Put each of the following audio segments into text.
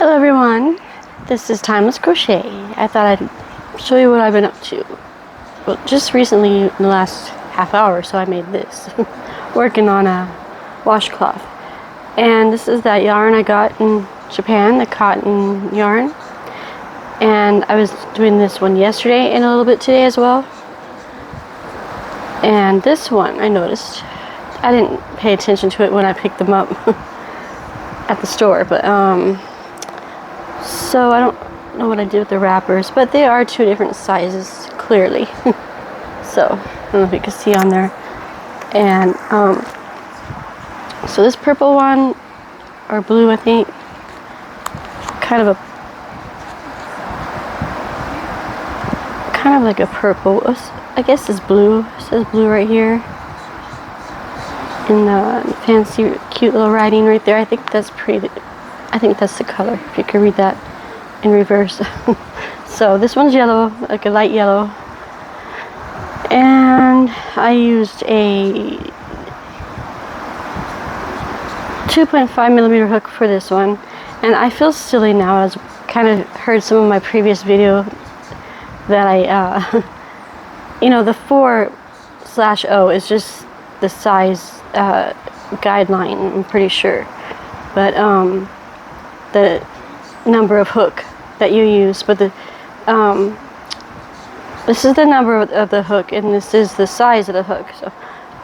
Hello everyone, this is Timeless Crochet. I thought I'd show you what I've been up to. Well, just recently, in the last half hour, so I made this. Working on a washcloth. And this is that yarn I got in Japan, the cotton yarn. And I was doing this one yesterday and a little bit today as well. And this one, I noticed, I didn't pay attention to it when I picked them up at the store, but so I don't know what I did with the wrappers, but they are two different sizes, clearly. So, I don't know if you can see on there. And, so this purple one, or blue I think, kind of like a purple, I guess it's blue, it says blue right here. In the fancy, cute little writing right there, I think that's pretty, I think that's the color, if you can read that in reverse. So this one's yellow, like a light yellow, and I used a 2.5 millimeter hook for this one. And I feel silly now, I was kind of heard some of my previous video that I you know, the 4/0 is just the size guideline, I'm pretty sure, but the number of hook that you use, but the this is the number of the hook, and this is the size of the hook. So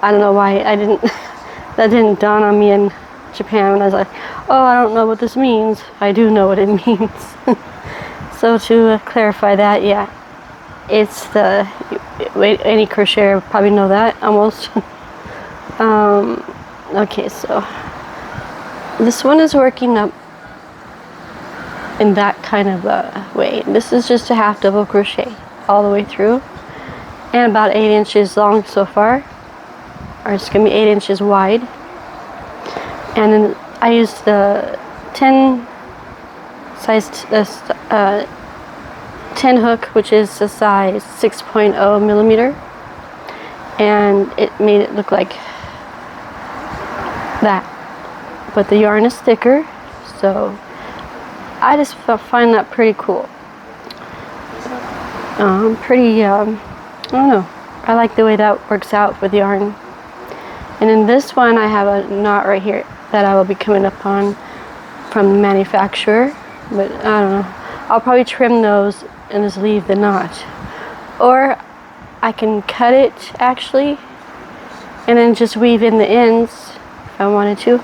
I don't know why I didn't that didn't dawn on me in Japan when I was like, oh, I don't know what this means. I do know what it means. So to clarify that, yeah, it's the, any crocheter probably know that almost. Okay, so this one is working up in that kind of a way. This is just a half double crochet all the way through, and about 8 inches long so far, or it's gonna be 8 inches wide. And then I used the 10 hook, which is the size 6.0 millimeter, and it made it look like that, but the yarn is thicker, so I just find that pretty cool. I don't know, I like the way that works out with yarn. And in this one I have a knot right here that I will be coming up on from the manufacturer, but I don't know, I'll probably trim those and just leave the knot, or I can cut it actually and then just weave in the ends if I wanted to.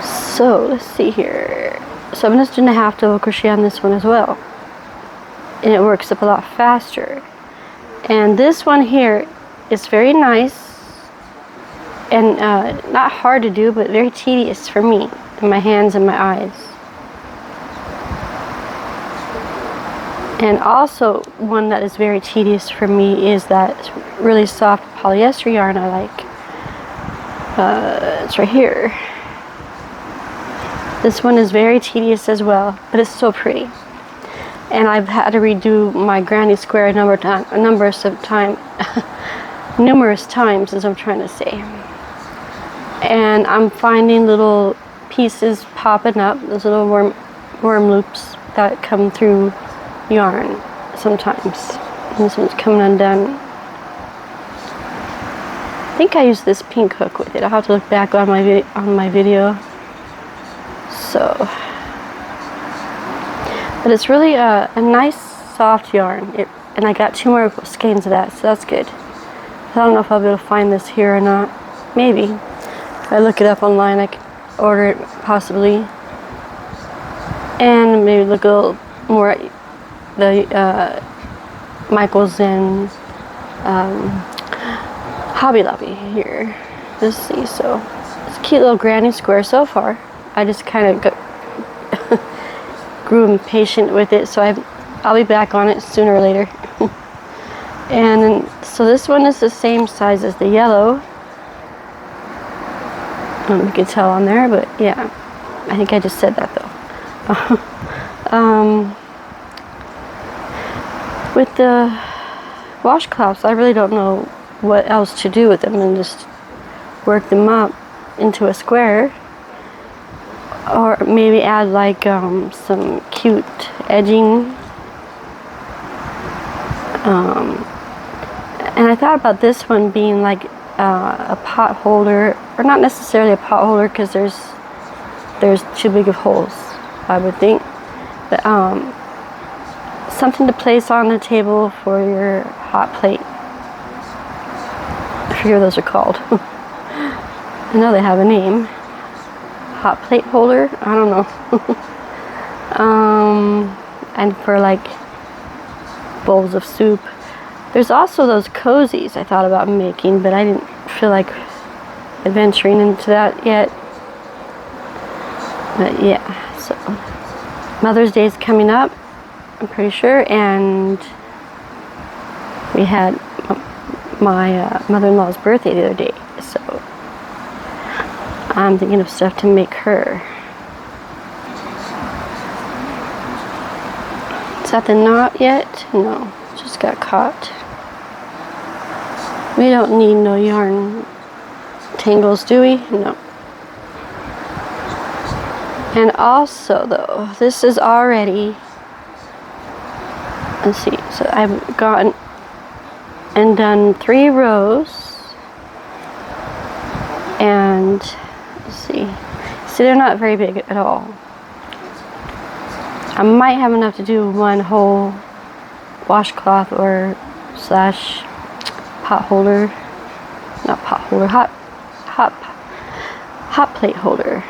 So let's see here, so I'm just doing a half double crochet on this one as well, and it works up a lot faster. And this one here is very nice and not hard to do, but very tedious for me in my hands and my eyes. And also one that is very tedious for me is that really soft polyester yarn I like. It's right here. This one is very tedious as well, but it's so pretty. And I've had to redo my granny square numerous times, as I'm trying to say. And I'm finding little pieces popping up, those little worm loops that come through yarn sometimes. And this one's coming undone. I think I used this pink hook with it. I'll have to look back on my video. So, but it's really a nice soft yarn, and I got 2 more skeins of that, so that's good. I don't know if I'll be able to find this here or not. Maybe if I look it up online, I can order it possibly, and maybe look a little more at the Michaels and Hobby Lobby here. Let's see. So it's a cute little granny square so far. I just kind of grew impatient with it, so I'll be back on it sooner or later. And then, so this one is the same size as the yellow. I don't know if you can tell on there, but yeah, I think I just said that though. With the washcloths, I really don't know what else to do with them, and just work them up into a square. or maybe add like some cute edging. And I thought about this one being like a pot holder, or not necessarily a pot holder, because there's too big of holes, I would think, but something to place on the table for your hot plate. I forget what those are called. I know they have a name. Hot plate holder? I don't know. And for like bowls of soup. There's also those cozies I thought about making, but I didn't feel like adventuring into that yet. But yeah, so Mother's Day is coming up, I'm pretty sure, and we had my mother-in-law's birthday the other day, so I'm thinking of stuff to make her. Is that the knot yet? No, just got caught. We don't need no yarn tangles, do we? No. And also, though, this is already, let's see, so I've gotten and done 3 rows, and let's see, they're not very big at all. I might have enough to do one whole washcloth or slash pot holder, not pot holder, hot plate holder,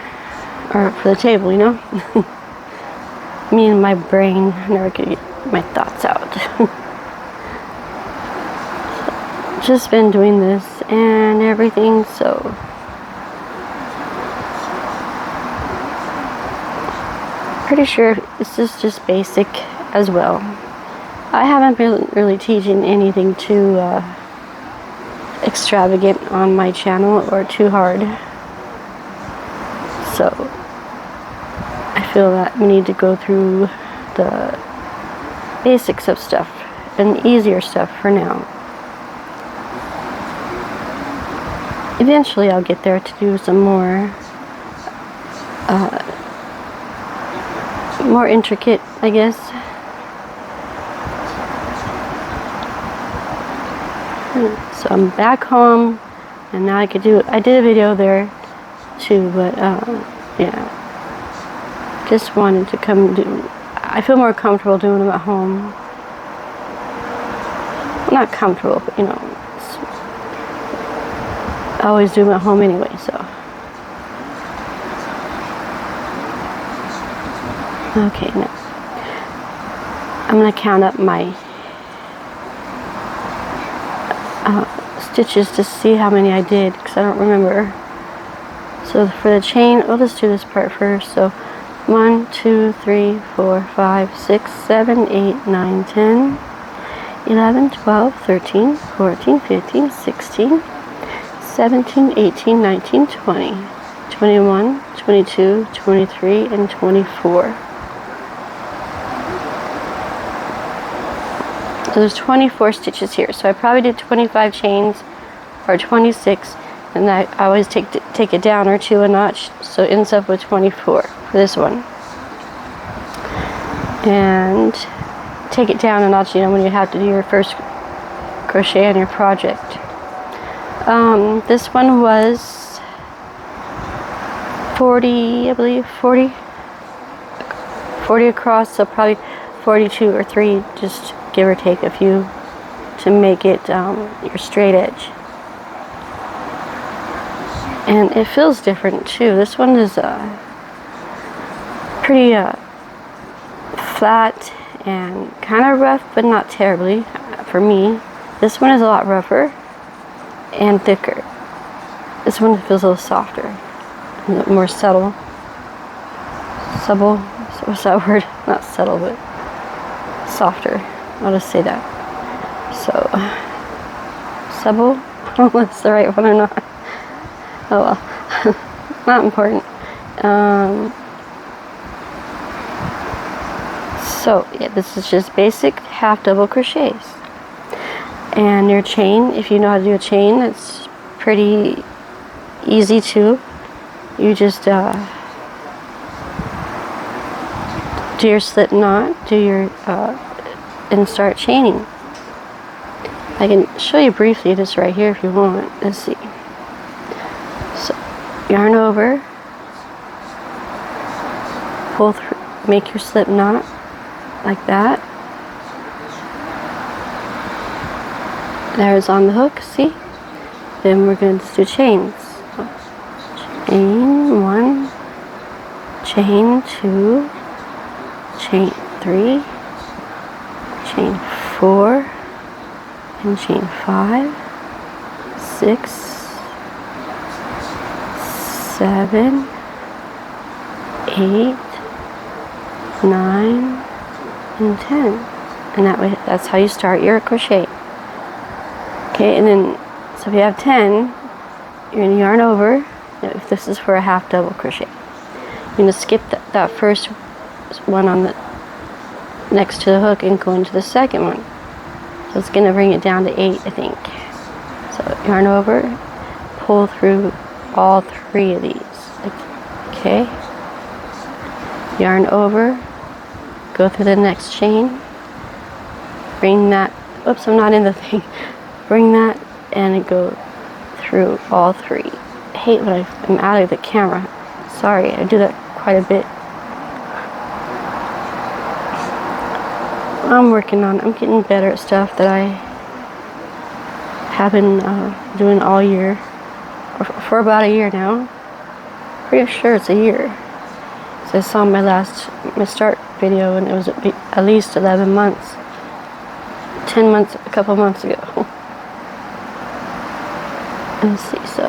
or for the table, you know. Me and my brain never could get my thoughts out. Just been doing this and everything, so pretty sure this is just basic as well. I haven't been really teaching anything too extravagant on my channel or too hard, so I feel that we need to go through the basics of stuff and easier stuff for now. Eventually I'll get there to do some more intricate, I guess. So I'm back home, and now I did a video there too, but yeah, just wanted to come do, I feel more comfortable doing them at home. Well, not comfortable, but you know, I always do them at home anyway, so. Okay, now I'm going to count up my stitches to see how many I did, because I don't remember. So for the chain, we'll just do this part first. So 1, 2, 3, 4, 5, 6, 7, 8, 9, 10, 11, 12, 13, 14, 15, 16, 17, 18, 19, 20, 21, 22, 23, and 24. So there's 24 stitches here. So I probably did 25 chains or 26, and I always take it down or 2 a notch, so it ends up with 24 for this one. And take it down a notch, you know, when you have to do your first crochet on your project. This one was 40, I believe, 40 across, so probably 42 or 3, just give or take a few to make it your straight edge. And it feels different too. This one is pretty flat and kind of rough, but not terribly for me. This one is a lot rougher and thicker. This one feels a little softer, a little more subtle. Supple, what's that word? Not subtle, but softer. I'll just say that. So, supple, I don't know if that's the right one or not. Oh well, not important. So yeah, this is just basic half double crochets. And your chain, if you know how to do a chain, it's pretty easy too. You just do your slip knot, and start chaining. I can show you briefly this right here if you want. Let's see. So, yarn over, pull through, make your slip knot like that. There's on the hook, see? Then we're going to do chains. Chain 1, chain 2, chain 3, chain 4, and chain 5, 6, 7, 8, 9, and 10. And that way, that's how you start your crochet. Okay, and then, so if you have 10, you're going to yarn over. If this is for a half double crochet, you're going to skip that first one on the next to the hook and go into the second one. So it's going to bring it down to 8, I think. So yarn over, pull through all 3 of these. Okay. Yarn over, go through the next chain, bring that, oops, I'm not in the thing. Bring that and go through all 3. I hate when I'm out of the camera. Sorry, I do that quite a bit. I'm getting better at stuff that I have been doing all year, or for about a year now. Pretty sure it's a year. So I saw my start video, and it was at least 11 months. 10 months, a couple months ago. Let's see, so.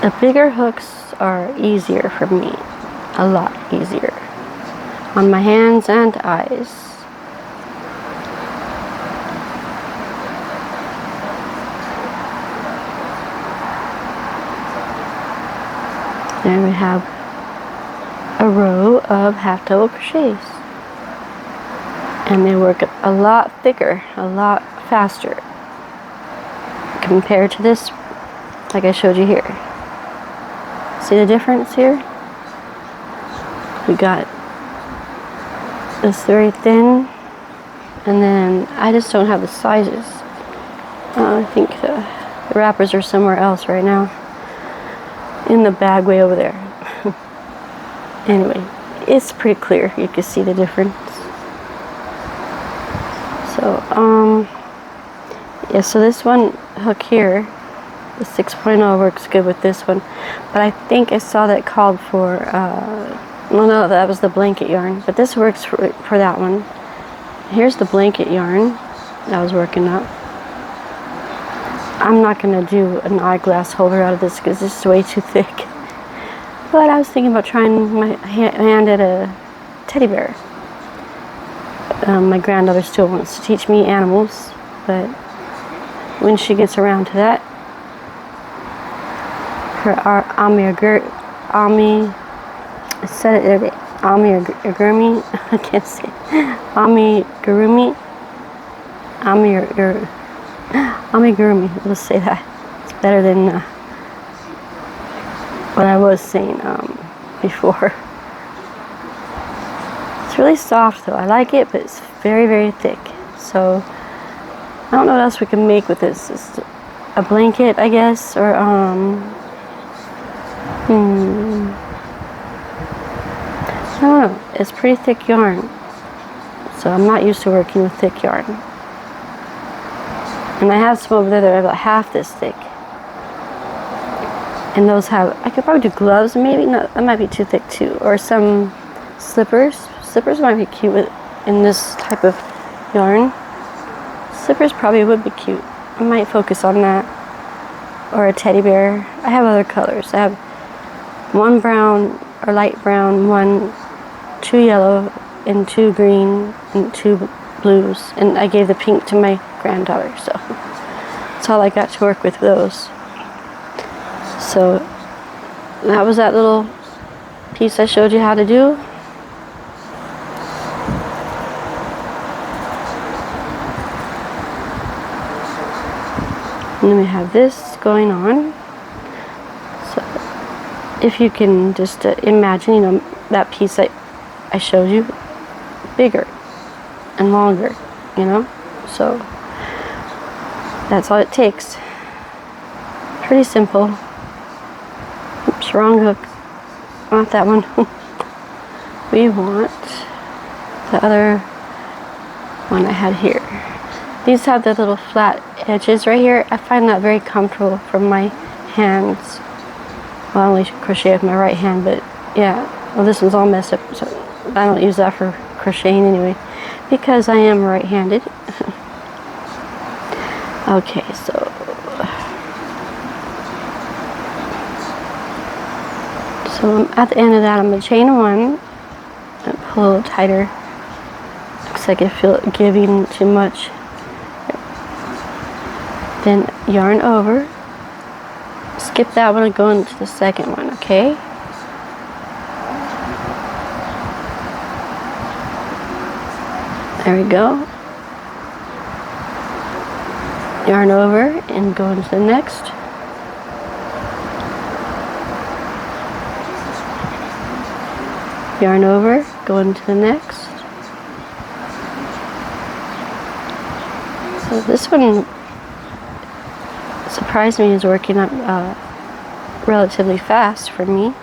The bigger hooks are easier for me. A lot easier. On my hands and eyes. There we have a row of half double crochets, and they work a lot thicker, a lot faster compared to this, like I showed you here. See the difference here? We got this very thin, and then I just don't have the sizes. I think the wrappers are somewhere else right now, in the bag way over there. Anyway, it's pretty clear. You can see the difference. So, yeah, so this one hook here, the 6.0 works good with this one. But I think I saw that called for, well, no, that was the blanket yarn. But this works for that one. Here's the blanket yarn that I was working up. I'm not going to do an eyeglass holder out of this because this is way too thick. But I was thinking about trying my hand at a teddy bear. My granddaughter still wants to teach me animals, but when she gets around to that, her amigurumi, I said it the other day, amigurumi, I can't say it. Amigurumi, let's say that. It's better than what I was saying before. It's really soft though. I like it, but it's very, very thick. So I don't know what else we can make with this. It's a blanket, I guess, or I don't know. It's pretty thick yarn, so I'm not used to working with thick yarn. And I have some over there that are about half this thick. And those have, I could probably do gloves maybe. No, that might be too thick too. Or some slippers. Slippers might be cute in this type of yarn. Slippers probably would be cute. I might focus on that. Or a teddy bear. I have other colors. I have one brown or light brown, two yellow, and two green, and two blues. And I gave the pink to my granddaughter, so that's all I got to work with those. So that was that little piece I showed you how to do. And then we have this going on. So if you can just imagine, you know, that piece that I showed you, bigger and longer, you know? So that's all it takes. Pretty simple. Oops, wrong hook. Not that one. We want the other one I had here. These have the little flat edges right here. I find that very comfortable for my hands. Well, I only crochet with my right hand, but yeah. Well, this one's all messed up, so I don't use that for crocheting anyway, because I am right-handed. Okay, so at the end of that, I'm going to chain one and pull a little tighter because I can feel it giving too much. Then yarn over, skip that one and go into the second one, okay? There we go. Yarn over and go into the next. Yarn over, go into the next. So this one surprised me, is working up relatively fast for me,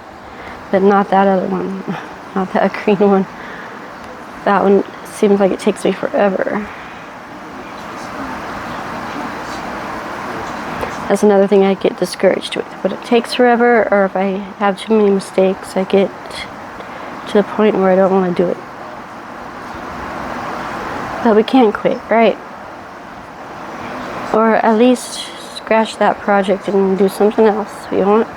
but not that other one, not that green one. That one seems like it takes me forever. That's another thing I get discouraged with. When it takes forever, or if I have too many mistakes, I get to the point where I don't want to do it. But we can't quit, right? Or at least scratch that project and do something else if you want.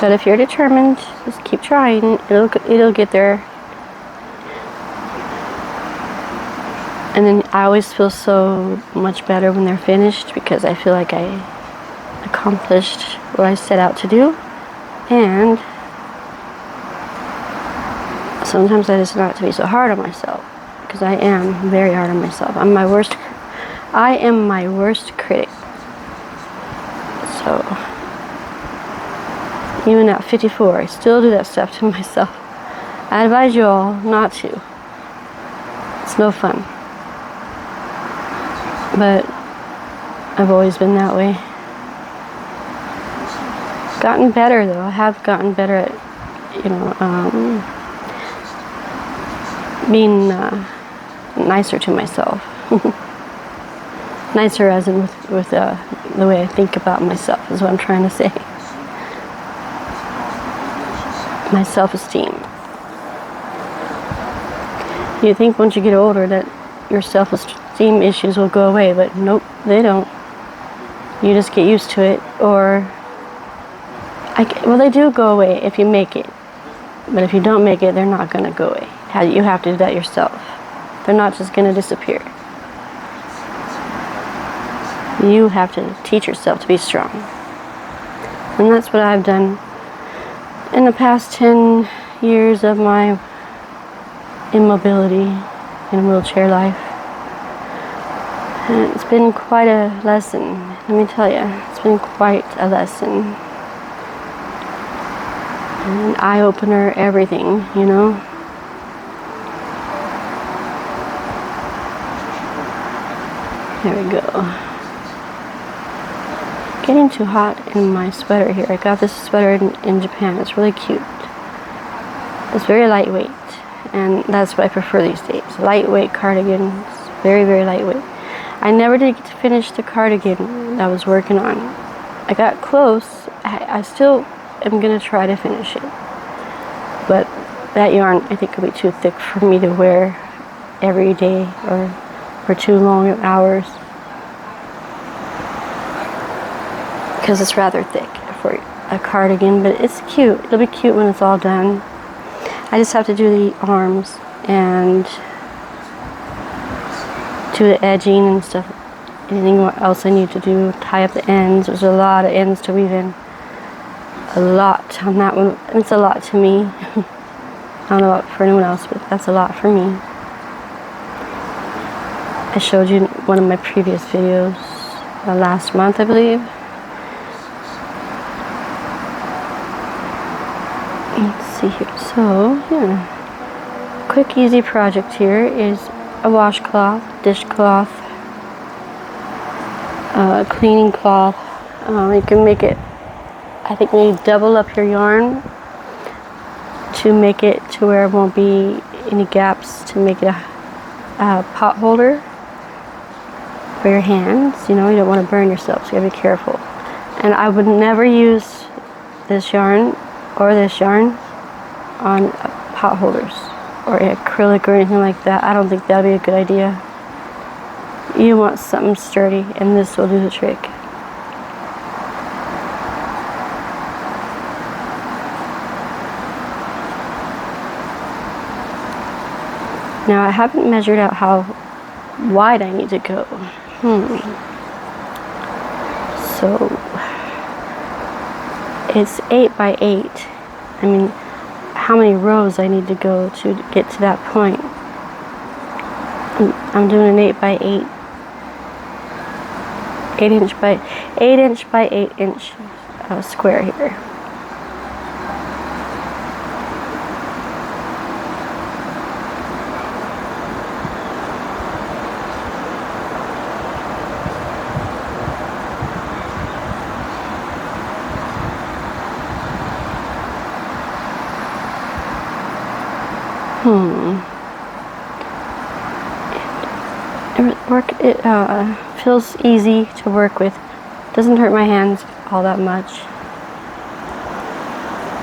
But if you're determined, just keep trying. It'll get there. And then I always feel so much better when they're finished, because I feel like I accomplished what I set out to do. And sometimes I just not to be so hard on myself, because I am very hard on myself. I am my worst critic. So even at 54, I still do that stuff to myself. I advise you all not to. It's no fun. But I've always been that way. Gotten better though. I have gotten better at, you know, being nicer to myself. Nicer as in with the way I think about myself is what I'm trying to say. My self-esteem. You think once you get older that your self-esteem issues will go away, but nope, they don't. You just get used to it, or well, they do go away if you make it, but if you don't make it, they're not going to go away. You have to do that yourself. They're not just going to disappear. You have to teach yourself to be strong, and that's what I've done in the past 10 years of my immobility and wheelchair life. And it's been quite a lesson, let me tell you. It's been quite a lesson. An eye-opener, everything, you know. There we go. Getting too hot in my sweater here. I got this sweater in Japan. It's really cute. It's very lightweight, and that's what I prefer these days. Lightweight cardigans, very, very lightweight. I never did get to finish the cardigan that I was working on. I got close. I still am going to try to finish it. But that yarn, I think, will be too thick for me to wear every day or for too long hours. Because it's rather thick for a cardigan, but it's cute. It'll be cute when it's all done. I just have to do the arms and do the edging and stuff. Anything else I need to do, tie up the ends. There's a lot of ends to weave in. A lot on that one. It's a lot to me. I don't know about for anyone else, but that's a lot for me. I showed you in one of my previous videos last month, I believe. Let's see here. So, yeah. Quick, easy project here is a washcloth, dishcloth, cleaning cloth. You can make it, I think maybe double up your yarn to make it to where it won't be any gaps, to make it a pot holder for your hands. You know, you don't want to burn yourself, so you gotta be careful. And I would never use this yarn or this yarn on pot holders or acrylic or anything like that. I don't think that'd be a good idea. You want something sturdy, and this will do the trick. Now I haven't measured out how wide I need to go. So it's 8 by 8. I mean, how many rows I need to go to get to that point. I'm doing an 8 by 8. 8 inch by 8 inch square here. It feels easy to work with. Doesn't hurt my hands all that much,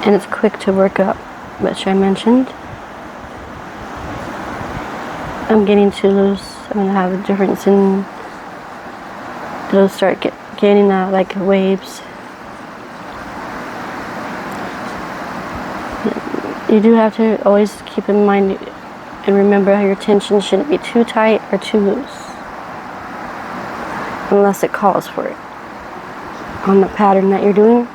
and it's quick to work up, which I mentioned. I'm getting too loose. I'm gonna have a difference in. It'll start getting like waves. You do have to always keep in mind and remember how your tension shouldn't be too tight or too loose, unless it calls for it on the pattern that you're doing.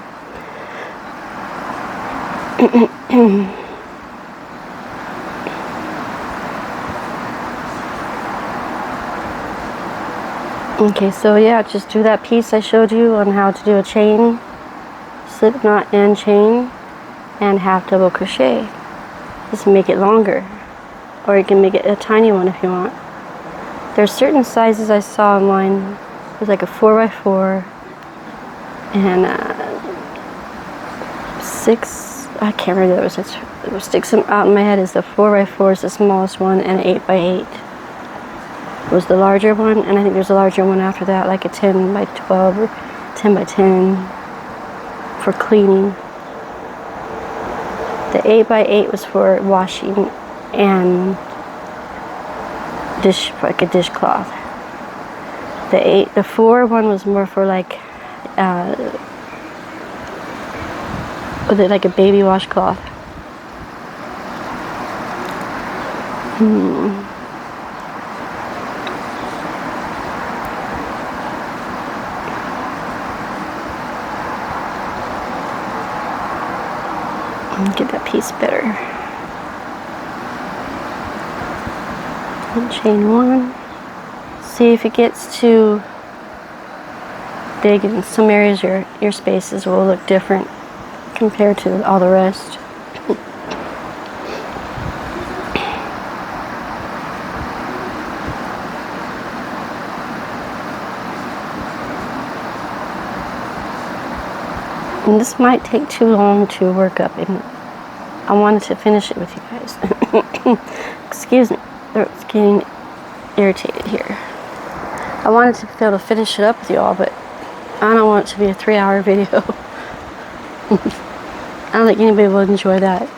Okay, so yeah, just do that piece I showed you on how to do a chain, slip knot and chain, and half double crochet. Just make it longer, or you can make it a tiny one if you want. There's certain sizes I saw online. There's like a 4x4 and 6. I can't remember what it sticks out in my head. Is the 4x4 is the smallest one, and 8x8 was the larger one, and I think there's a larger one after that, like a 10x12 or 10x10 for cleaning. The 8x8 was for washing and like a dishcloth. The 4 one was more for like like a baby washcloth. Get that piece better. And chain 1. See if it gets too big in some areas. Your spaces will look different compared to all the rest. And this might take too long to work up, and I wanted to finish it with you guys. Excuse me, it's getting irritated here. I wanted to be able to finish it up with you all, but I don't want it to be a 3-hour video. I don't think anybody will enjoy that.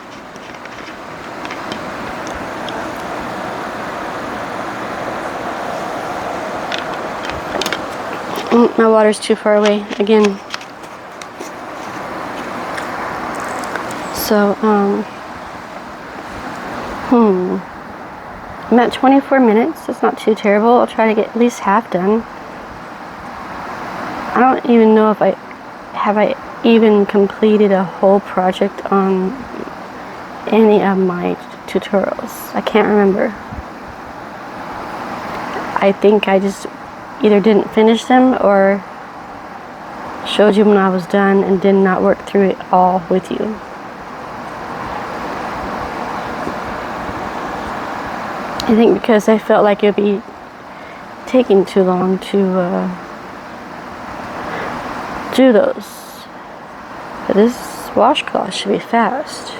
My water's too far away again. So, I'm at 24 minutes. That's not too terrible. I'll try to get at least half done. I don't even know if I even completed a whole project on any of my tutorials. I can't remember. I think I just either didn't finish them or showed you when I was done and did not work through it all with you. I think because I felt like it would be taking too long to do those. But this washcloth should be fast.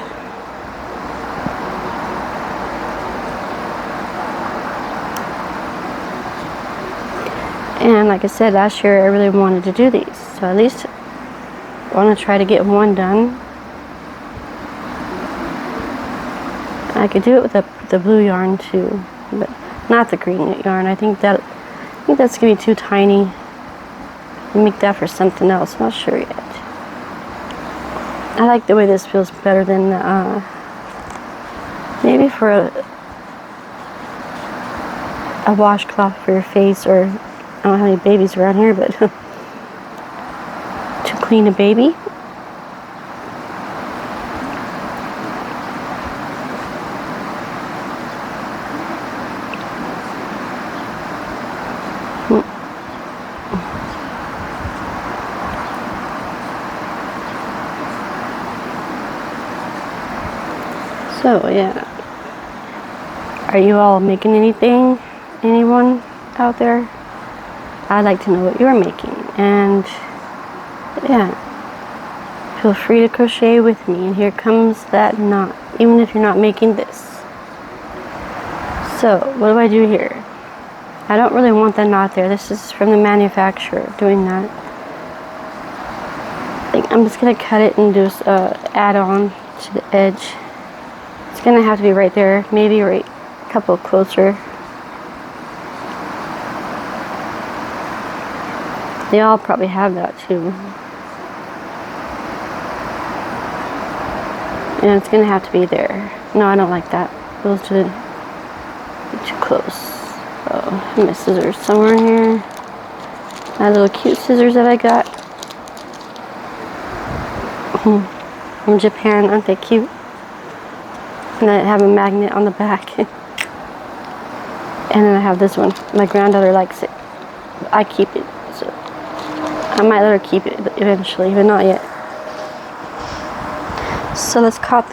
And like I said, last year I really wanted to do these. So at least I want to try to get one done. I could do it with the blue yarn too, but not the green yarn. I think that's gonna be too tiny. Make that for something else. I'm not sure yet. I like the way this feels better than maybe for a washcloth for your face, or I don't have any babies around here, but to clean a baby. So yeah, are you all making anything? Anyone out there? I'd like to know what you're making, and yeah, feel free to crochet with me. And here comes that knot, even if you're not making this. So what do I do here? I don't really want that knot there. This is from the manufacturer doing that. I think I'm just gonna cut it and just add on to the edge. It's gonna have to be right there, maybe right a couple closer. They all probably have that too. And it's gonna have to be there. No, I don't like that. Those two too close. So I have my scissors somewhere in here. My little cute scissors that I got from Japan. Aren't they cute? And I have a magnet on the back. And then I have this one. My granddaughter likes it. I keep it. So I might let her keep it eventually, but not yet. So let's cut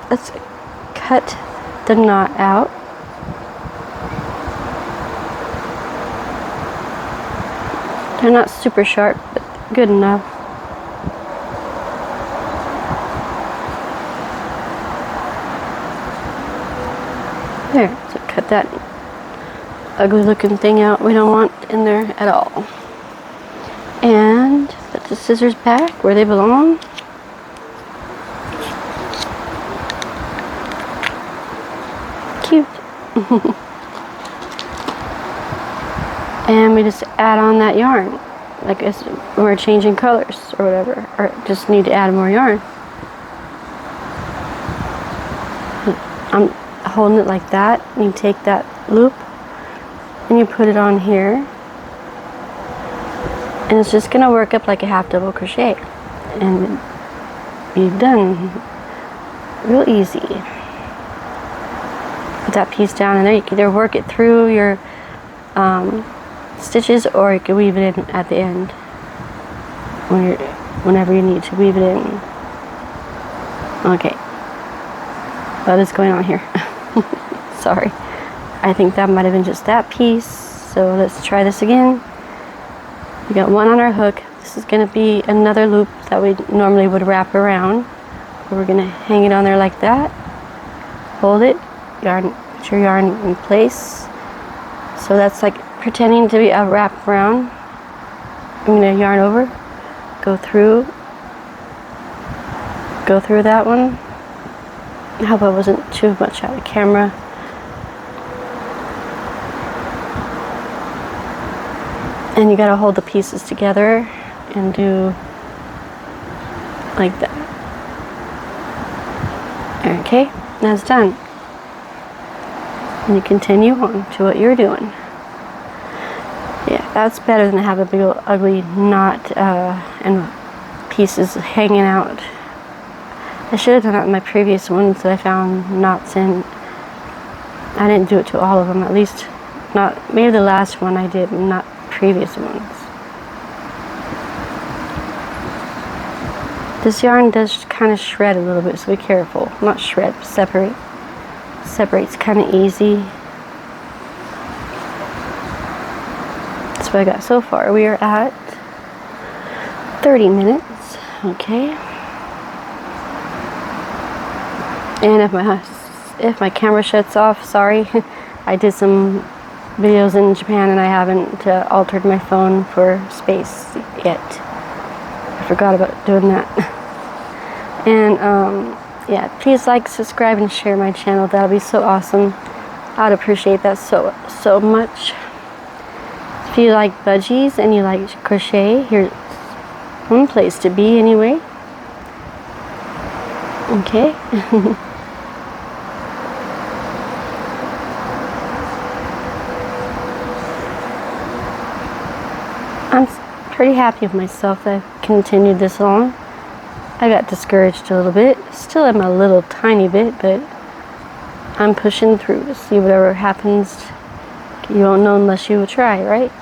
the knot out. They're not super sharp, but good enough. There, so cut that ugly looking thing out we don't want in there at all. And put the scissors back where they belong. Cute. And we just add on that yarn, like as we're changing colors or whatever, or just need to add more yarn. I'm holding it like that, and you take that loop and you put it on here, and it's just gonna work up like a half double crochet, and you're done. Real easy. Put that piece down in there. You can either work it through your stitches, or you can weave it in at the end whenever you need to weave it in. Okay, what is going on here? Sorry, I think that might have been just that piece. So let's try this again. We got one on our hook. This is going to be another loop that we normally would wrap around. We're going to hang it on there like that. Hold it, put your yarn in place. So that's like pretending to be a wrap around. I'm going to yarn over, go through that one. I hope I wasn't too much out of camera. And you got to hold the pieces together and do like that. Okay, that's done. And you continue on to what you're doing. Yeah, that's better than to have a big old ugly knot and pieces hanging out. I should have done that in my previous ones that I found knots in. I didn't do it to all of them, at least not, maybe the last one I did, not previous ones. This yarn does kind of shred a little bit, so be careful. Not shred, separate. Separates kind of easy. That's what I got so far. We are at 30 minutes. Okay. And if my camera shuts off, sorry. I did some videos in Japan and I haven't altered my phone for space yet. I forgot about doing that. And yeah, please like, subscribe, and share my channel. That'll be so awesome. I'd appreciate that so much. If you like budgies and you like crochet, here's one place to be anyway. Okay. I'm pretty happy with myself that I've continued this long. I got discouraged a little bit. Still am a little tiny bit, but I'm pushing through to see whatever happens. You don't know unless you try, right?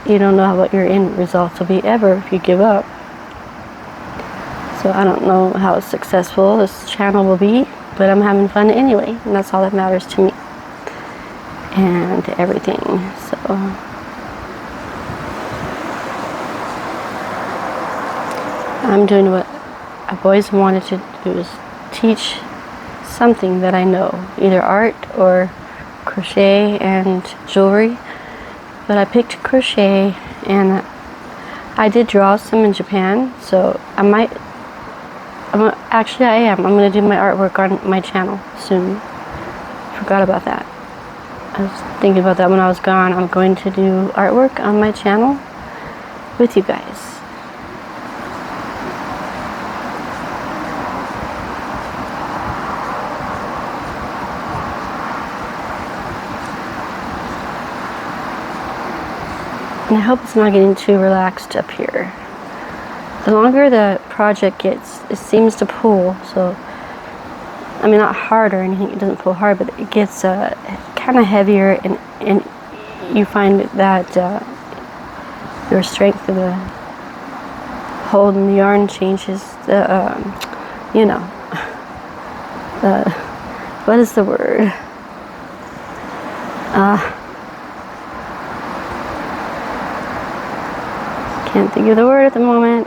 You don't know what your end results will be ever if you give up. So I don't know how successful this channel will be, but I'm having fun anyway, and that's all that matters to me. And everything, so... I'm doing what I've always wanted to do, is teach something that I know, either art or crochet and jewelry. But I picked crochet, and I did draw some in Japan, so I am. I'm going to do my artwork on my channel soon. Forgot about that. I was thinking about that when I was gone. I'm going to do artwork on my channel with you guys. And I hope it's not getting too relaxed up here. The longer the project gets, it seems to pull. So, I mean, not hard or anything, it doesn't pull hard, but it gets kind of heavier, and you find that your strength of the hold in the yarn changes. You know, what is the word? Can't think of the word at the moment.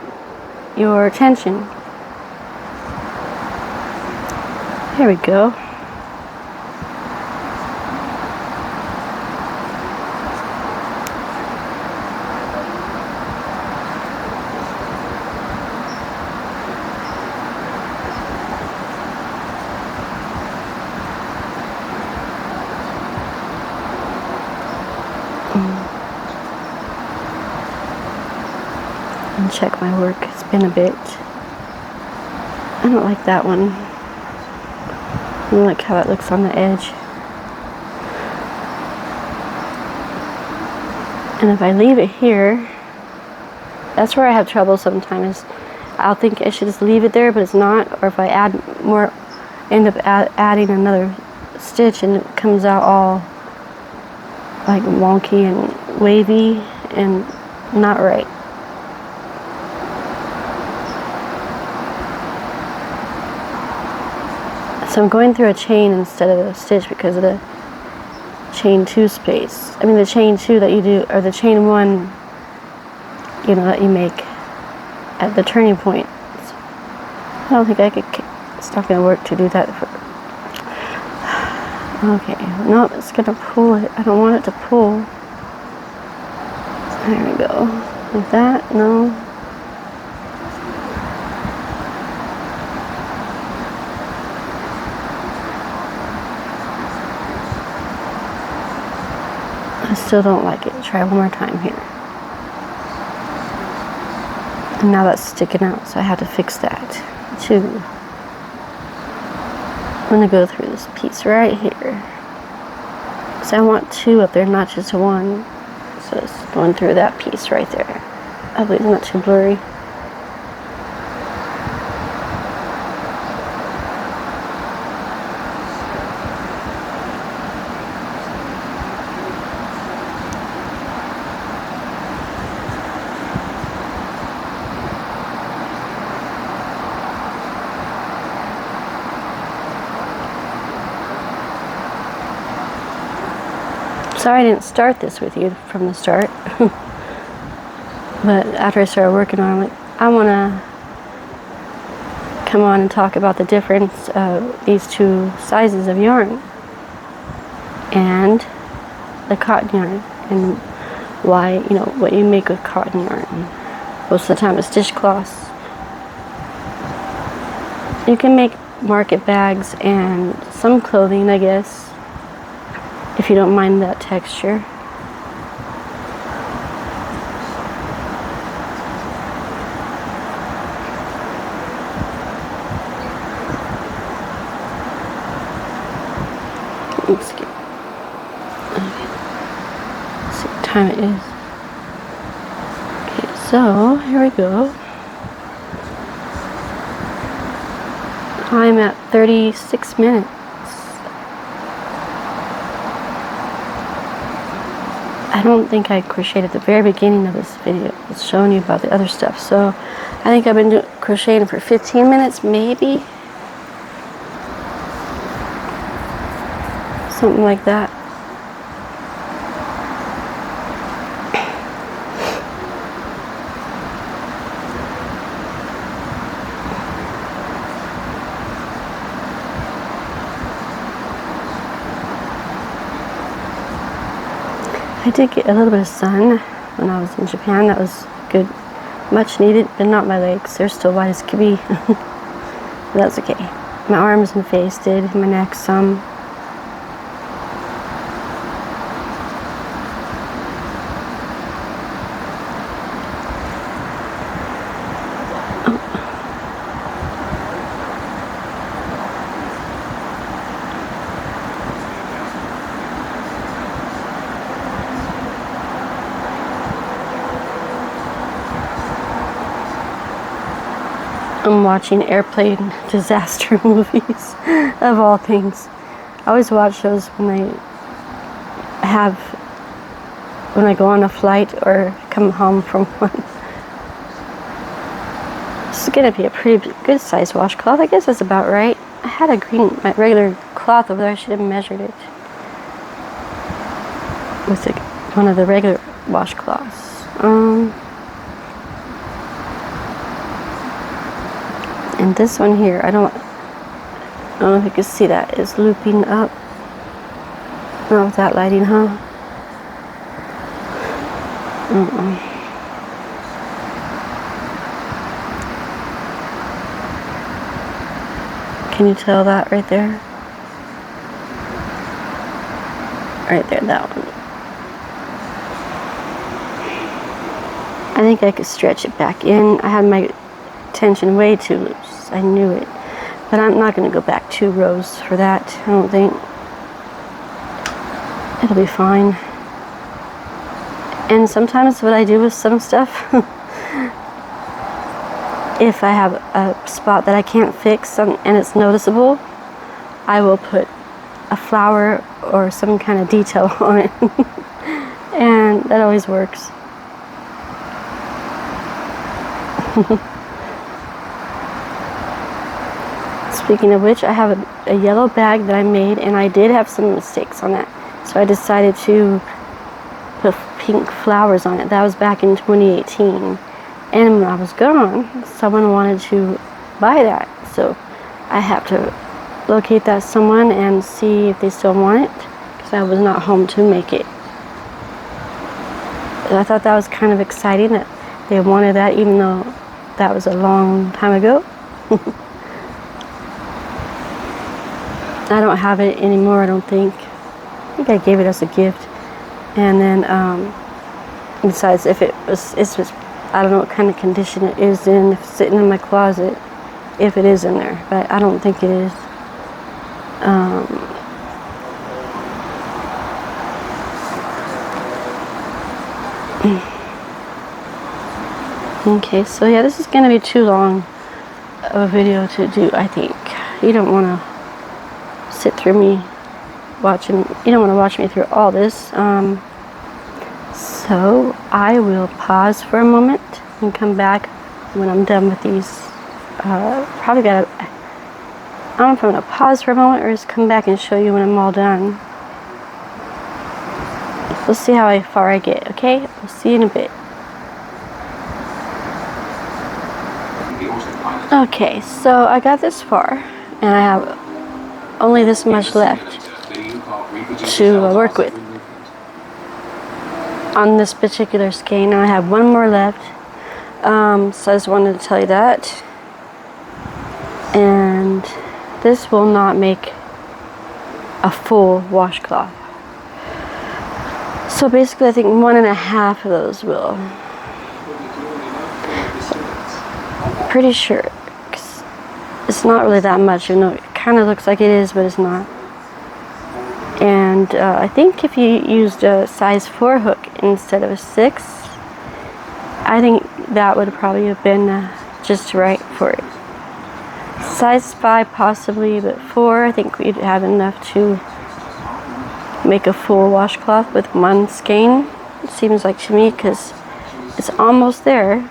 Your tension. Here we go. And check my work. It's been a bit. I don't like that one. I don't like how it looks on the edge. And if I leave it here, that's where I have trouble sometimes. I'll think I should just leave it there, but it's not. Or if I add more, end up adding another stitch, and it comes out all like wonky and wavy and not right. So I'm going through a chain instead of a stitch because of the chain 2 space. I mean the chain 2 that you do, or the chain 1, you know, that you make at the turning point. I don't think I could, it's not going to work to do that. Okay, no, it's going to pull it. I don't want it to pull. There we go. Like that, no. I still don't like it. Try one more time here. And now that's sticking out, so I have to fix that too. I'm going to go through this piece right here. So I want 2 up there, not just 1. So it's going through that piece right there. Hopefully it's not too blurry. Sorry I didn't start this with you from the start. But after I started working on it, I'm like, I want to come on and talk about the difference of these two sizes of yarn and the cotton yarn, and why, you know, what you make with cotton yarn. Most of the time it's dishcloths. You can make market bags and some clothing, I guess, if you don't mind that texture. Let's see what time it is. Okay, so here we go. I'm at 36 minutes. I don't think I crocheted at the very beginning of this video. I was showing you about the other stuff. So I think I've been crocheting for 15 minutes, maybe. Something like that. I did get a little bit of sun when I was in Japan. That was good, much needed, but not my legs. They're still white as could be. But that's okay. My arms and face did, my neck some. I'm watching airplane disaster movies, of all things. I always watch those when I go on a flight or come home from one. This is gonna be a pretty good size washcloth. I guess that's about right. I had my regular cloth over there. I should have measured it with one of the regular washcloths. And this one here, I don't know if you can see that, is looping up. Not with that lighting, huh? Can you tell that right there? Right there, that one. I think I could stretch it back in. I had my tension way too loose. I knew it. But I'm not going to go back 2 rows for that. I don't think. It'll be fine. And sometimes what I do with some stuff, if I have a spot that I can't fix and it's noticeable, I will put a flower or some kind of detail on it. And that always works. Speaking of which, I have a yellow bag that I made, and I did have some mistakes on that. So I decided to put pink flowers on it. That was back in 2018. And when I was gone, someone wanted to buy that. So I have to locate that someone and see if they still want it, because I was not home to make it. And I thought that was kind of exciting that they wanted that, even though that was a long time ago. I don't have it anymore, I don't think. I think I gave it as a gift. And then, besides, if it's just, I don't know what kind of condition it is in, if it's sitting in my closet, if it is in there, but I don't think it is. Okay, so yeah, this is going to be too long of a video to do, I think. You don't want to sit through me watching, you don't want to watch me through all this. So I will pause for a moment and come back when I'm done with these. Probably gotta, I don't know if I'm gonna pause for a moment or just come back and show you when I'm all done. So see how far I get, okay? We'll see you in a bit. Okay, so I got this far, and I have only this much left to work with on this particular skein. I have one more left, so I just wanted to tell you that. And this will not make a full washcloth. So basically I think 1.5 of those will. Pretty sure, 'cause it's not really that much, even though it kind of looks like it is, but it's not. And I think if you used a size 4 hook instead of a 6, I think that would probably have been just right for it. Size 5 possibly, but 4 I think we'd have enough to make a full washcloth with one skein. It seems like to me, because it's almost there.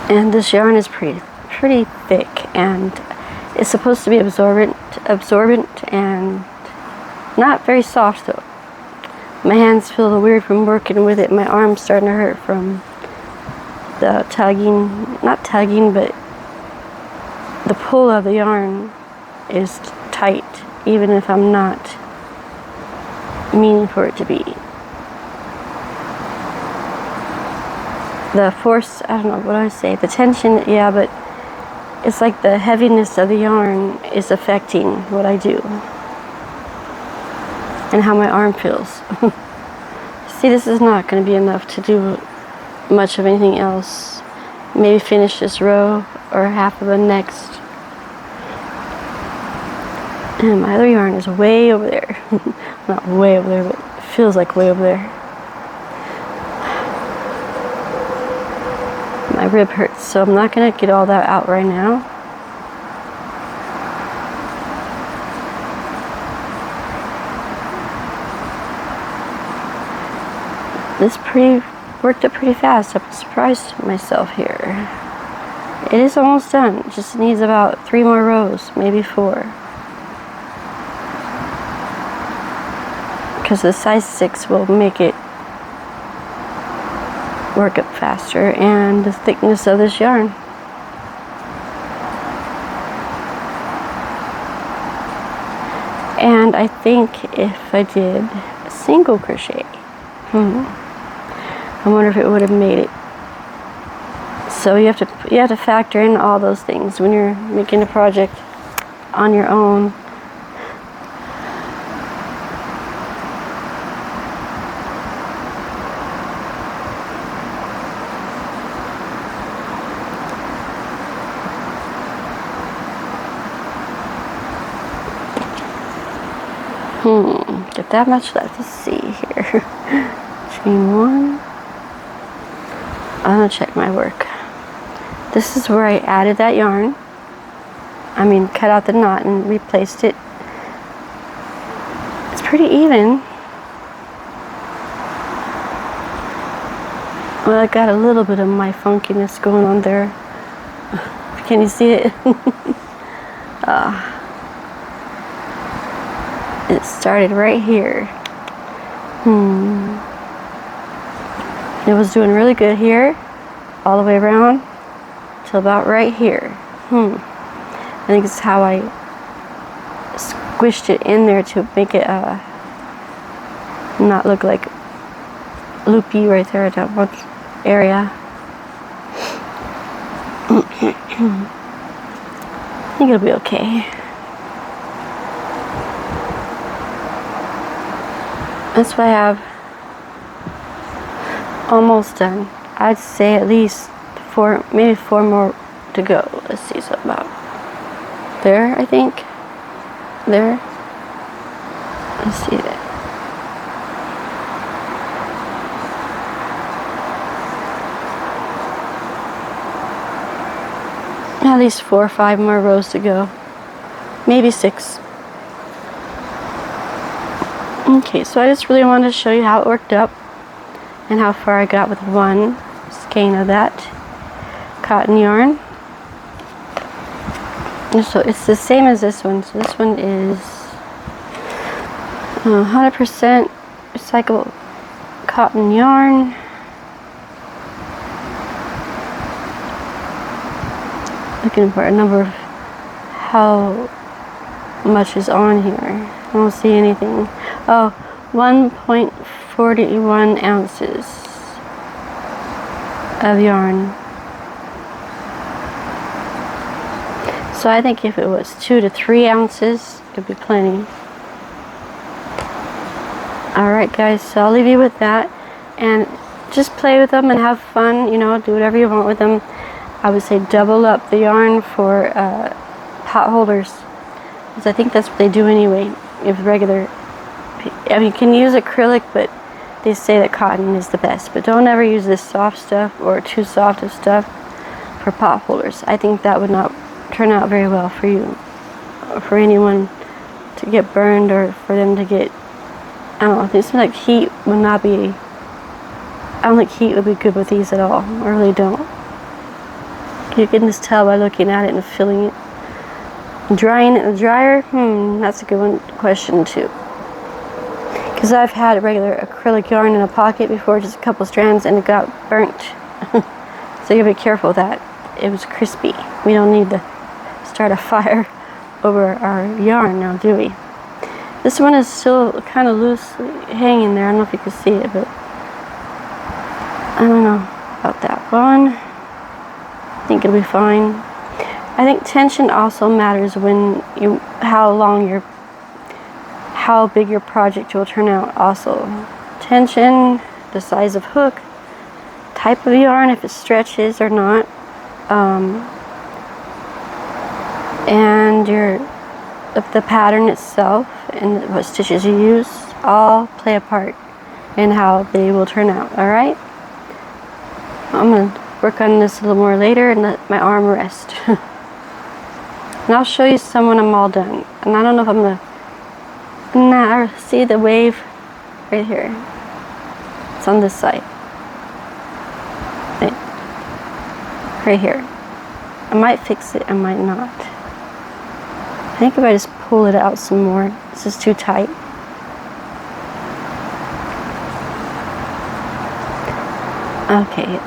And this yarn is pretty thick, and it's supposed to be absorbent and not very soft though. My hands feel a little weird from working with it. My arm's starting to hurt from the tugging, not tugging, but the pull of the yarn is tight, even if I'm not meaning for it to be. The force, I don't know, what do I say? The tension, yeah, but it's like the heaviness of the yarn is affecting what I do and how my arm feels. See, this is not going to be enough to do much of anything else. Maybe finish this row or half of the next. And my other yarn is way over there. Not way over there, but it feels like way over there. My rib hurts, so I'm not going to get all that out right now. This worked up pretty fast. I'm surprised myself here. It is almost done. It just needs about 3 more rows, maybe 4. Because the size 6 will make it work up faster, and the thickness of this yarn. And I think if I did a single crochet, I wonder if it would have made it. So you have to factor in all those things when you're making a project on your own. Get that much left. Let's see here. Chain 1. I'm gonna check my work. This is where I added that yarn. I mean, cut out the knot and replaced it. It's pretty even. Well, I got a little bit of my funkiness going on there. Can you see it? It started right here. It was doing really good here, all the way around, till about right here. I think it's how I squished it in there to make it not look like loopy right there at that one area. I think it'll be okay. That's what I have almost done. I'd say at least 4, maybe 4 more to go. Let's see, so about there, I think. There. Let's see that. At least 4 or 5 more rows to go. Maybe 6. Okay, so I just really wanted to show you how it worked up and how far I got with one skein of that cotton yarn. And so it's the same as this one. So this one is 100% recyclable cotton yarn. Looking for a number of how much is on here. I don't see anything. Oh, 1.41 ounces of yarn. So I think if it was 2 to 3 ounces, it'd be plenty. Alright guys, so I'll leave you with that. And just play with them and have fun, you know, do whatever you want with them. I would say double up the yarn for pot holders, because I think that's what they do anyway. If regular, I mean, you can use acrylic, but they say that cotton is the best. But don't ever use this soft stuff or too soft of stuff for pot holders. I think that would not turn out very well for you, or for anyone to get burned, or for them to get, I don't know, it seems like heat would not be, I don't think heat would be good with these at all. I really don't. You can just tell by looking at it and feeling it. Drying it in the dryer? That's a good question too. Because I've had regular acrylic yarn in a pocket before, just a couple strands, and it got burnt. So you gotta be careful with that. It was crispy. We don't need to start a fire over our yarn now, do we? This one is still kind of loosely hanging there. I don't know if you can see it, but I don't know about that one. I think it'll be fine. I think tension also matters when you, how big your project will turn out also. Tension, the size of hook, type of yarn, if it stretches or not, and the pattern itself and what stitches you use all play a part in how they will turn out. Alright? I'm going to work on this a little more later and let my arm rest. And I'll show you some when I'm all done. And I don't know if I'm going to, see the wave right here. It's on this side. Right here. I might fix it, I might not. I think if I just pull it out some more, this is too tight. Okay,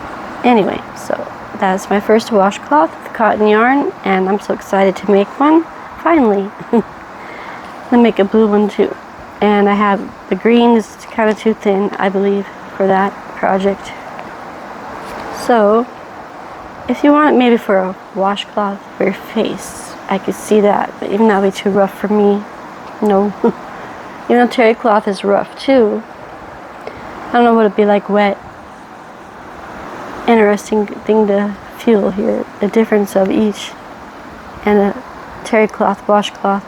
anyway, so that's my first washcloth with cotton yarn, and I'm so excited to make one, finally. I'll make a blue one too. And I have the green is kind of too thin, I believe, for that project. So, if you want it maybe for a washcloth for your face, I could see that, but even that would be too rough for me. No. You know, terry cloth is rough too. I don't know what it'd be like wet. Interesting thing to feel here, the difference of each, and a terry cloth washcloth.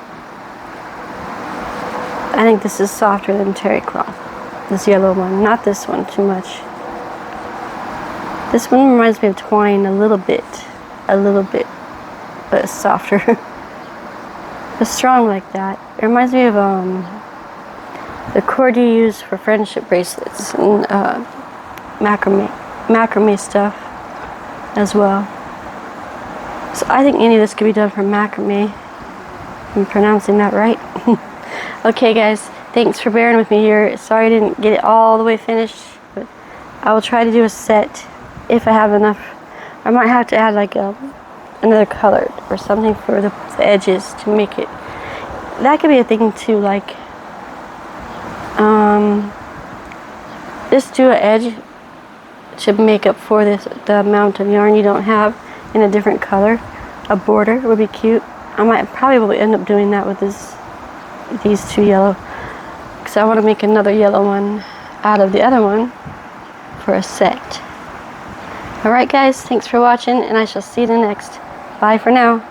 I think this is softer than terry cloth, this yellow one, not this one too much. This one reminds me of twine a little bit, but it's softer. It's strong like that. It reminds me of the cord you use for friendship bracelets and macrame stuff as well. So I think any of this could be done from macrame. I'm pronouncing that right. Okay guys, thanks for bearing with me here. Sorry I didn't get it all the way finished, but I will try to do a set if I have enough. I might have to add like another color or something for the edges to make it. That could be a thing too, like just do an edge to make up for the amount of yarn you don't have in a different color. A border would be cute. I probably will end up doing that with these two yellow, because I want to make another yellow one out of the other one for a set. Alright guys, thanks for watching, and I shall see you in the next. Bye for now.